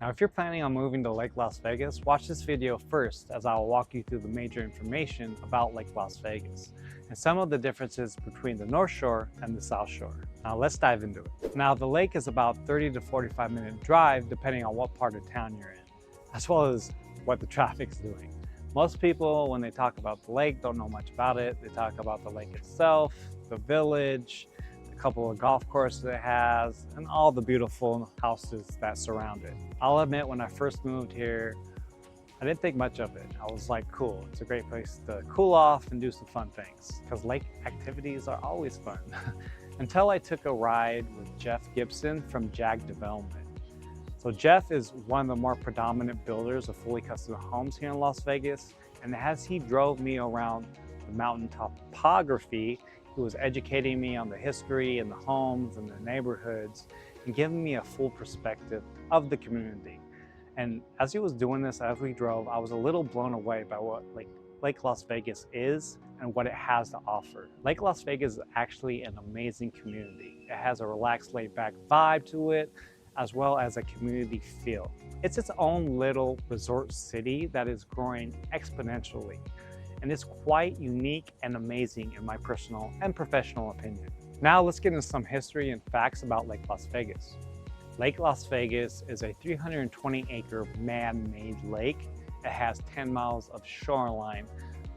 Now, if you're planning on moving to Lake Las Vegas, watch this video first as I will walk you through the major information about Lake Las Vegas and some of the differences between the North Shore and the South Shore. Now let's dive into it. Now the lake is about 30 to 45-minute drive depending on what part of town you're in, as well as what the traffic's doing. Most people, when they talk about the lake, don't know much about it. They talk about the lake itself, the village, a couple of golf courses it has, and all the beautiful houses that surround it. I'll admit, when I first moved here, I didn't think much of it. I was like, cool, it's a great place to cool off and do some fun things, because lake activities are always fun. Until I took a ride with Jeff Gibson from Jag Development. So Jeff is one of the more predominant builders of fully custom homes here in Las Vegas, and as he drove me around the mountain topography, he was educating me on the history and the homes and the neighborhoods and giving me a full perspective of the community. And as he was doing this, as we drove, I was a little blown away by what Lake Las Vegas is and what it has to offer. Lake Las Vegas is actually an amazing community. It has a relaxed, laid-back vibe to it, as well as a community feel. It's its own little resort city that is growing exponentially, and it's quite unique and amazing in my personal and professional opinion. Now let's get into some history and facts about Lake Las Vegas. Lake Las Vegas is a 320-acre man-made lake. It has 10 miles of shoreline.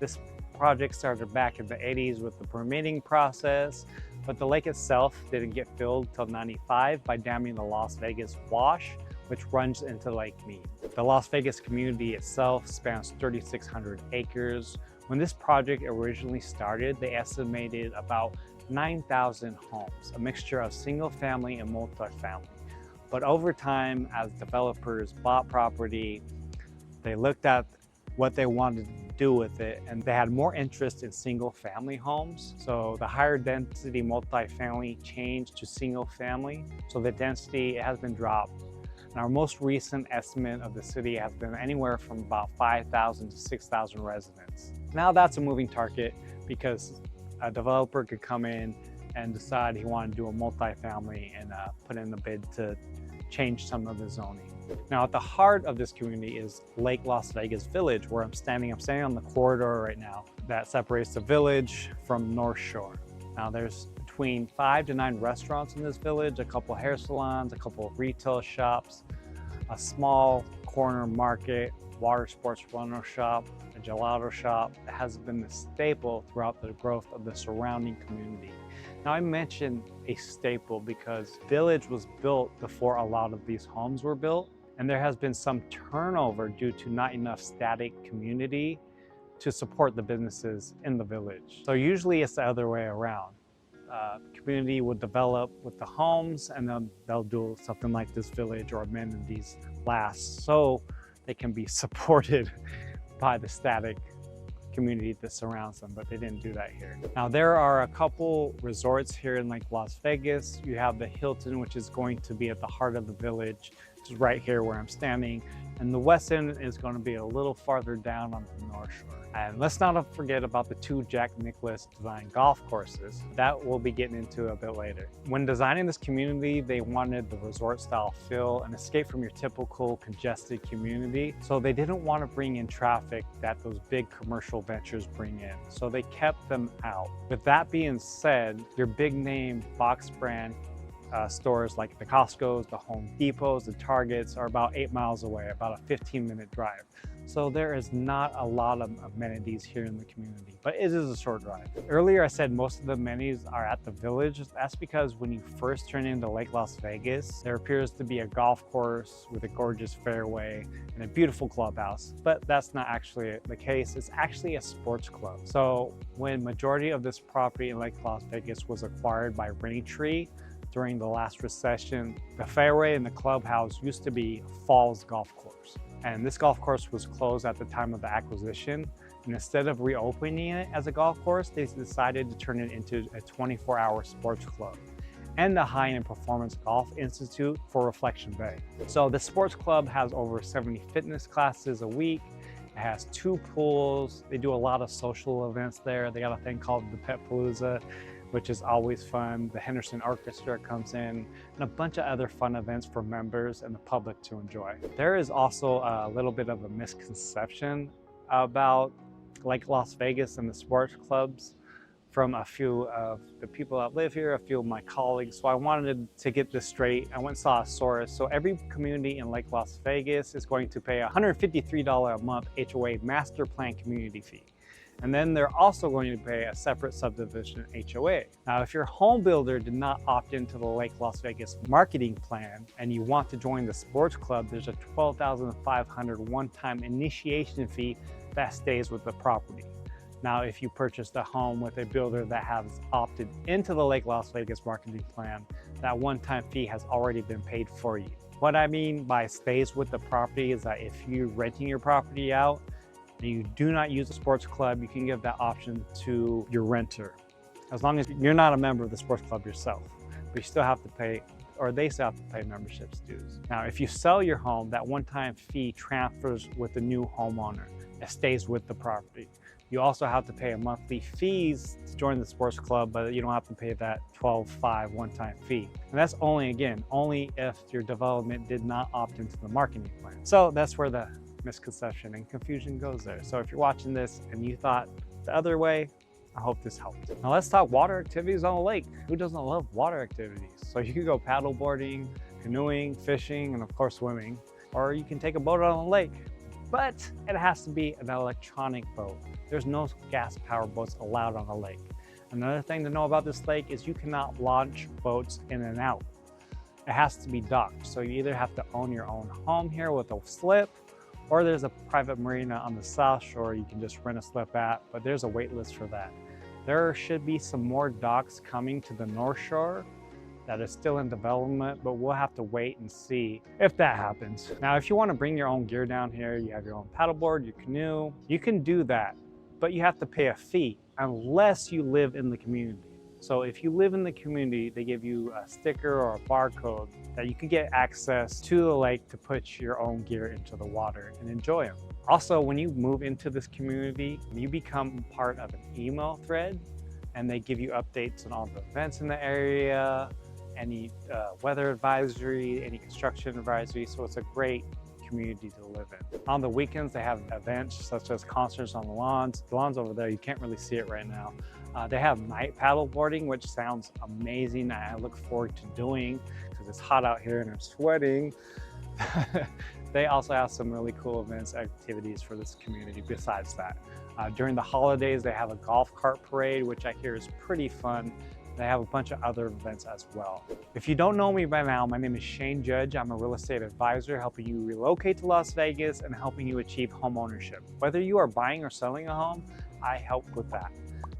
This project started back in the 80s with the permitting process, but the lake itself didn't get filled till '95 by damming the Las Vegas Wash, which runs into Lake Mead. The Las Vegas community itself spans 3,600 acres. When this project originally started, they estimated about 9,000 homes, a mixture of single family and multifamily. But over time, as developers bought property, they looked at what they wanted to do with it, and they had more interest in single family homes. So the higher density multifamily changed to single family. So the density has been dropped. And our most recent estimate of the city has been anywhere from about 5,000 to 6,000 residents. Now that's a moving target because a developer could come in and decide he wanted to do a multifamily and put in the bid to change some of the zoning. Now at the heart of this community is Lake Las Vegas Village, where I'm standing. I'm standing on the corridor right now that separates the village from North Shore. Now there's between 5 to 9 restaurants in this village, a couple hair salons, a couple of retail shops, a small corner market, water sports rental shop, a gelato shop that has been the staple throughout the growth of the surrounding community. Now I mentioned a staple because Village was built before a lot of these homes were built, and there has been some turnover due to not enough static community to support the businesses in the village. So usually it's the other way around. Community would develop with the homes, and then they'll do something like this village or amenities last so they can be supported by the static community that surrounds them, but they didn't do that here. Now there are a couple resorts here in Lake Las Vegas. You have the Hilton, which is going to be at the heart of the village, which is right here where I'm standing, and the Westin is going to be a little farther down on the North Shore. And let's not forget about the 2 Jack Nicklaus designed golf courses that we'll be getting into a bit later. When designing this community, they wanted the resort style feel and escape from your typical congested community. So they didn't want to bring in traffic that those big commercial ventures bring in. So they kept them out. With that being said, your big name box brand stores like the Costco's, the Home Depots, the Targets are about 8 miles away, about a 15-minute drive. So there is not a lot of amenities here in the community, but it is a short drive. Earlier I said most of the amenities are at the village. That's because when you first turn into Lake Las Vegas, there appears to be a golf course with a gorgeous fairway and a beautiful clubhouse, but that's not actually the case. It's actually a sports club. So when majority of this property in Lake Las Vegas was acquired by Realty during the last recession, the fairway and the clubhouse used to be Falls Golf Course. And this golf course was closed at the time of the acquisition. And instead of reopening it as a golf course, they decided to turn it into a 24-hour sports club and the high-end performance golf institute for Reflection Bay. So the sports club has over 70 fitness classes a week. It has 2 pools. They do a lot of social events there. They got a thing called the Pet Palooza, which is always fun. The Henderson Orchestra comes in, and a bunch of other fun events for members and the public to enjoy. There is also a little bit of a misconception about Lake Las Vegas and the sports clubs from a few of the people that live here, a few of my colleagues. So I wanted to get this straight. I went and saw a source. So every community in Lake Las Vegas is going to pay a $153 a month HOA master plan community fee. And then they're also going to pay a separate subdivision HOA. Now, if your home builder did not opt into the Lake Las Vegas marketing plan and you want to join the sports club, there's a $12,500 one-time initiation fee that stays with the property. Now, if you purchased a home with a builder that has opted into the Lake Las Vegas marketing plan, that one-time fee has already been paid for you. What I mean by stays with the property is that if you're renting your property out and you do not use a sports club, you can give that option to your renter, as long as you're not a member of the sports club yourself. But you still have to pay, or they still have to pay membership dues. Now, if you sell your home, that one-time fee transfers with the new homeowner. It stays with the property. You also have to pay a monthly fees to join the sports club, but you don't have to pay that $12,500 one-time fee. And that's only if your development did not opt into the marketing plan. So that's where the misconception and confusion goes there. So if you're watching this and you thought the other way, I hope this helped. Now let's talk water activities on the lake. Who doesn't love water activities? So you can go paddle boarding, canoeing, fishing, and of course swimming, or you can take a boat on the lake. But it has to be an electronic boat. There's no gas powered boats allowed on the lake. Another thing to know about this lake is you cannot launch boats in and out. It has to be docked. So you either have to own your own home here with a slip, or there's a private marina on the south shore you can just rent a slip at, but there's a wait list for that. There should be some more docks coming to the North Shore that is still in development, but we'll have to wait and see if that happens. Now, if you want to bring your own gear down here, you have your own paddleboard, your canoe, you can do that, but you have to pay a fee unless you live in the community. So if you live in the community, they give you a sticker or a barcode that you can get access to the lake to put your own gear into the water and enjoy them. Also, when you move into this community, you become part of an email thread, and they give you updates on all the events in the area, any weather advisory, any construction advisory. So it's a great community to live in. On the weekends, they have events such as concerts on the lawns. The lawns over there, you can't really see it right now. They have night paddle boarding, which sounds amazing. I look forward to doing because it's hot out here and I'm sweating. They also have some really cool events, activities for this community besides that. During the holidays, they have a golf cart parade, which I hear is pretty fun. They have a bunch of other events as well. If you don't know me by now, my name is Shane Judge. I'm a real estate advisor helping you relocate to Las Vegas and helping you achieve home ownership. Whether you are buying or selling a home, I help with that.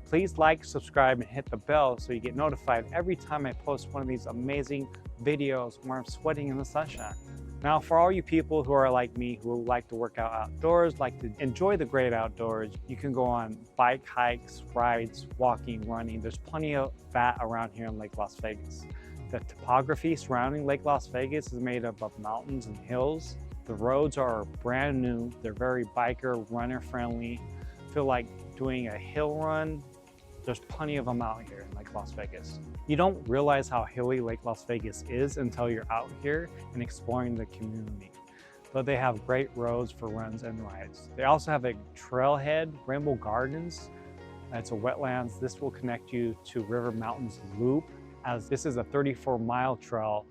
Please like, subscribe, and hit the bell so you get notified every time I post one of these amazing videos where I'm sweating in the sunshine. Now, for all you people who are like me, who like to work out outdoors, like to enjoy the great outdoors, you can go on bike hikes, rides, walking, running. There's plenty of that around here in Lake Las Vegas. The topography surrounding Lake Las Vegas is made up of mountains and hills. The roads are brand new. They're very biker, runner friendly. Feel like doing a hill run. There's plenty of them out here in Lake Las Vegas. You don't realize how hilly Lake Las Vegas is until you're out here and exploring the community. But they have great roads for runs and rides. They also have a trailhead, Rainbow Gardens. It's a wetlands. This will connect you to River Mountains Loop, as this is a 34-mile trail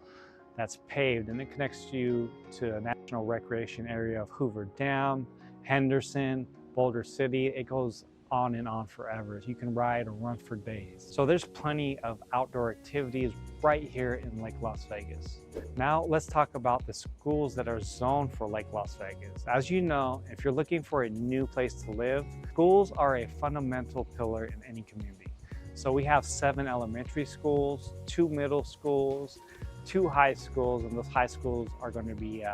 that's paved, and it connects you to a national recreation area of Hoover Dam, Henderson, Boulder City. It goes on and on forever. You can ride or run for days. So there's plenty of outdoor activities right here in Lake Las Vegas. Now let's talk about the schools that are zoned for Lake Las Vegas. As you know, if you're looking for a new place to live, schools are a fundamental pillar in any community. So we have 7 elementary schools, 2 middle schools, 2 high schools, and those high schools are going to be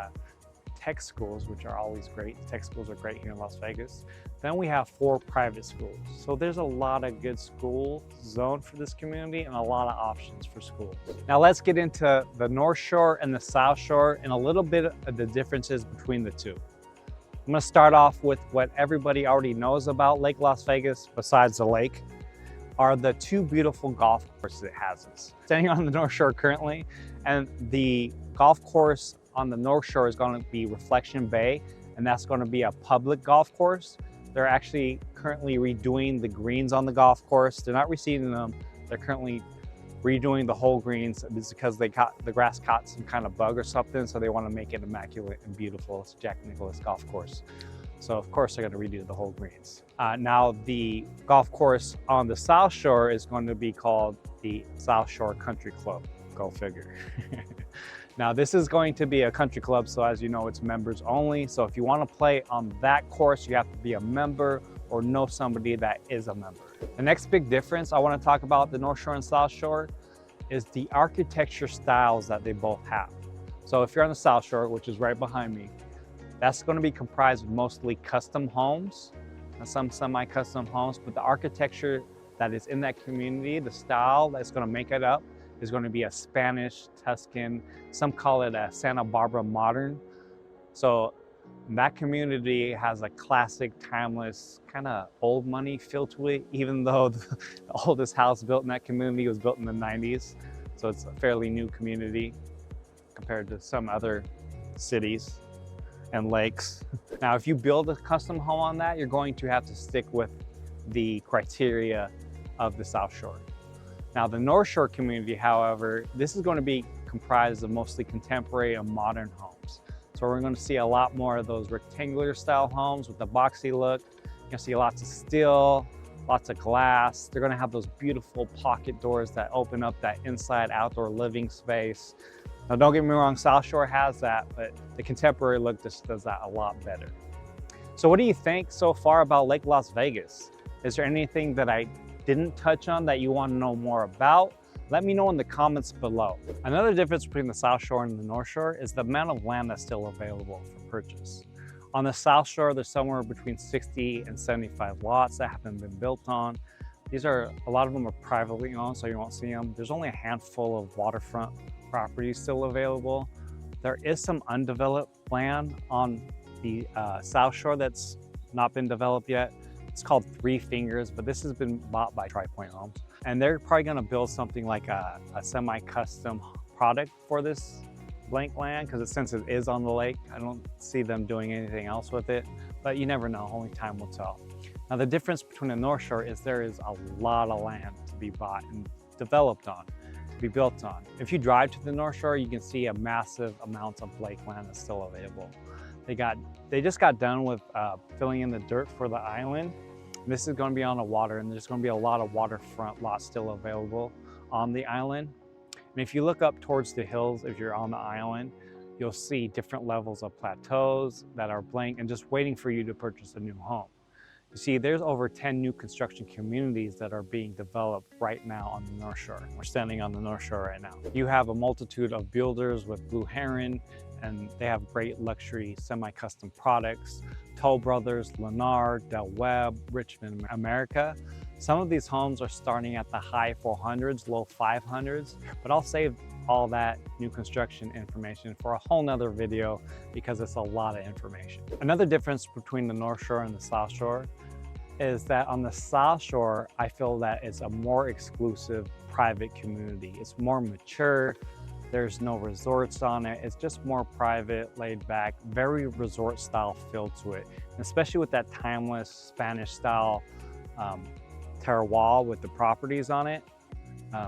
tech schools, which are always great. Tech schools are great here in Las Vegas. Then we have 4 private schools. So there's a lot of good schools zoned for this community and a lot of options for schools. Now let's get into the North Shore and the South Shore and a little bit of the differences between the two. I'm gonna start off with what everybody already knows about Lake Las Vegas besides the lake. are the two beautiful golf courses it has. Standing on the North Shore currently, and the golf course on the North Shore is going to be Reflection Bay, and that's going to be a public golf course. They're actually currently redoing the greens on the golf course. They're not reseeding them. They're currently redoing the whole greens. It's because the grass caught some kind of bug or something, so they want to make it immaculate and beautiful. It's Jack Nicklaus golf course. So of course they're going to redo the whole greens. Now the golf course on the South Shore is going to be called the South Shore Country Club. Go figure. Now this is going to be a country club, so as you know, it's members only. So if you want to play on that course, you have to be a member or know somebody that is a member. The next big difference I want to talk about the North Shore and South Shore is the architecture styles that they both have. So if you're on the South Shore, which is right behind me, that's going to be comprised of mostly custom homes and some semi-custom homes, but the architecture that is in that community, the style that's going to make it up, is going to be a Spanish, Tuscan, some call it a Santa Barbara modern. So that community has a classic, timeless, kind of old money feel to it, even though the oldest house built in that community was built in the 90s. So it's a fairly new community compared to some other cities and lakes. Now, if you build a custom home on that, you're going to have to stick with the criteria of the South Shore. Now, the North Shore community, however, this is going to be comprised of mostly contemporary and modern homes. So we're going to see a lot more of those rectangular style homes with the boxy look. You're going to see lots of steel, lots of glass. They're going to have those beautiful pocket doors that open up that inside outdoor living space. Now, don't get me wrong, South Shore has that, but the contemporary look just does that a lot better. So what do you think so far about Lake Las Vegas? Is there anything that I didn't touch on that you want to know more about? Let me know in the comments below. Another difference between the South Shore and the North Shore is the amount of land that's still available for purchase. On the South Shore, there's somewhere between 60 and 75 lots that haven't been built on. A lot of them are privately owned, so you won't see them. There's only a handful of waterfront properties still available. There is some undeveloped land on the South Shore that's not been developed yet. It's called Three Fingers, but this has been bought by tripointehomes. And they're probably gonna build something like a semi-custom product for this blank land, because since it is on the lake, I don't see them doing anything else with it, but you never know, only time will tell. Now the difference between the North Shore is there is a lot of land to be bought and developed on, to be built on. If you drive to the North Shore, you can see a massive amount of lake land that's still available. They just got done with filling in the dirt for the island. This is going to be on the water, and there's going to be a lot of waterfront lots still available on the island. And if you look up towards the hills, if you're on the island, you'll see different levels of plateaus that are blank and just waiting for you to purchase a new home. You see, there's over 10 new construction communities that are being developed right now on the North Shore. We're standing on the North Shore right now. You have a multitude of builders with Blue Heron, and they have great luxury semi-custom products. Toll Brothers, Lennar, Del Webb, Richmond, America. Some of these homes are starting at the high 400s, low 500s, but I'll save all that new construction information for a whole nother video because it's a lot of information. Another difference between the North Shore and the South Shore is that on the South Shore, I feel that it's a more exclusive private community. It's more mature. There's no resorts on it. It's just more private, laid back, very resort style feel to it. And especially with that timeless Spanish style terroir with the properties on it.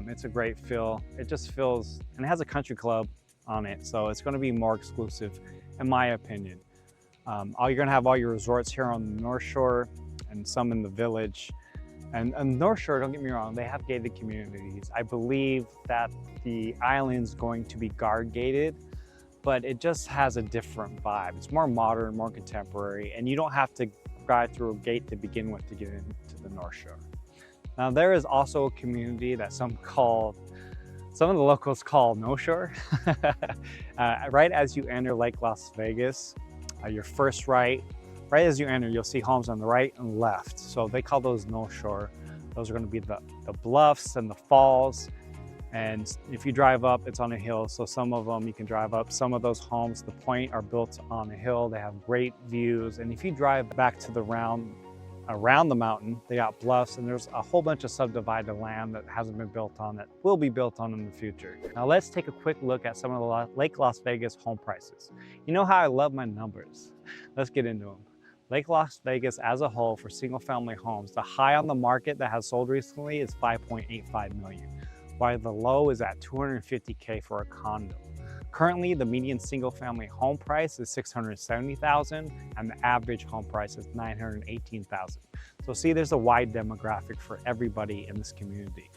It's a great feel. It just feels, and it has a country club on it. So it's gonna be more exclusive in my opinion. You're gonna have all your resorts here on the North Shore and some in the village. And North Shore, don't get me wrong, they have gated communities. I believe that the island's going to be guard gated, but it just has a different vibe. It's more modern, more contemporary, and you don't have to drive through a gate to begin with to get into the North Shore. Now there is also a community that some of the locals call No Shore. Right as you enter Lake Las Vegas, your first right as you enter, you'll see homes on the right and left. So they call those No Shore. Those are going to be the bluffs and the falls. And if you drive up, it's on a hill. So some of them you can drive up. Some of those homes, the point, are built on a hill. They have great views. And if you drive back to the round around the mountain, they got bluffs, and there's a whole bunch of subdivided land that hasn't been built on that will be built on in the future. Now let's take a quick look at some of the Lake Las Vegas home prices. You know how I love my numbers. Let's get into them. Lake Las Vegas as a whole for single family homes, the high on the market that has sold recently is 5.85 million, while the low is at 250K for a condo. Currently, the median single family home price is 670,000 and the average home price is 918,000. So see, there's a wide demographic for everybody in this community.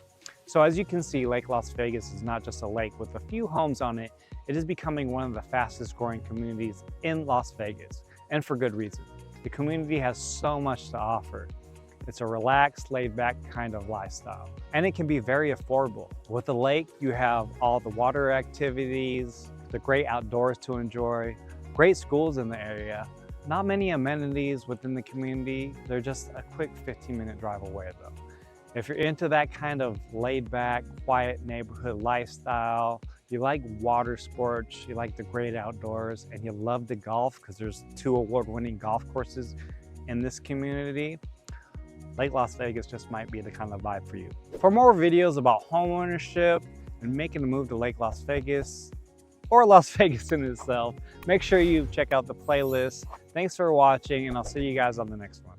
So as you can see, Lake Las Vegas is not just a lake with a few homes on it, it is becoming one of the fastest growing communities in Las Vegas, and for good reason. The community has so much to offer. It's a relaxed, laid-back kind of lifestyle, and it can be very affordable. With the lake, you have all the water activities, the great outdoors to enjoy, great schools in the area. Not many amenities within the community. They're just a quick 15-minute drive away though. If you're into that kind of laid-back, quiet neighborhood lifestyle, you like water sports, you like the great outdoors, and you love the golf because there's 2 award-winning golf courses in this community, Lake Las Vegas just might be the kind of vibe for you. For more videos about home ownership and making the move to Lake Las Vegas, or Las Vegas in itself, make sure you check out the playlist. Thanks for watching, and I'll see you guys on the next one.